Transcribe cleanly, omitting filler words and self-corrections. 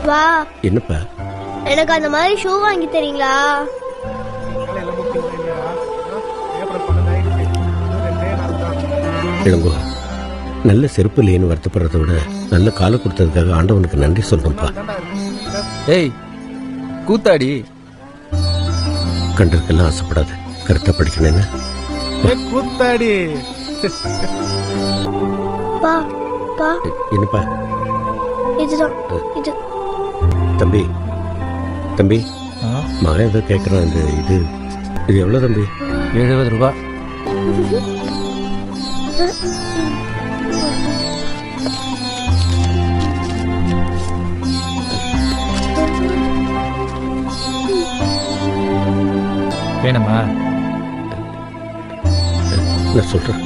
வா. என்னப்பா? எனக்கு அந்த மாதிரி ஷூ வாங்கி தரீங்களா? இளங்கோ, நல்ல செருப்பு இல்லைன்னு வருத்தப்படுறத விட நல்ல காலை கொடுத்ததுக்காக ஆண்டவனுக்கு நன்றி சொல்லணும்ப்பா. ஏய் கூத்தாடி, கண்டதுக்கெல்லாம் ஆசைப்படாத, கரெக்டா படிக்கணும்னு. கூத்தாடி. பா பா, என்னப்பா? இதுதான் இது. தம்பி தம்பி, மகன் ஏதோ கேட்கறான். இது எவ்வளவு தம்பி? 70 ரூபாய். வேணுமா? நான் சொல்றேன்.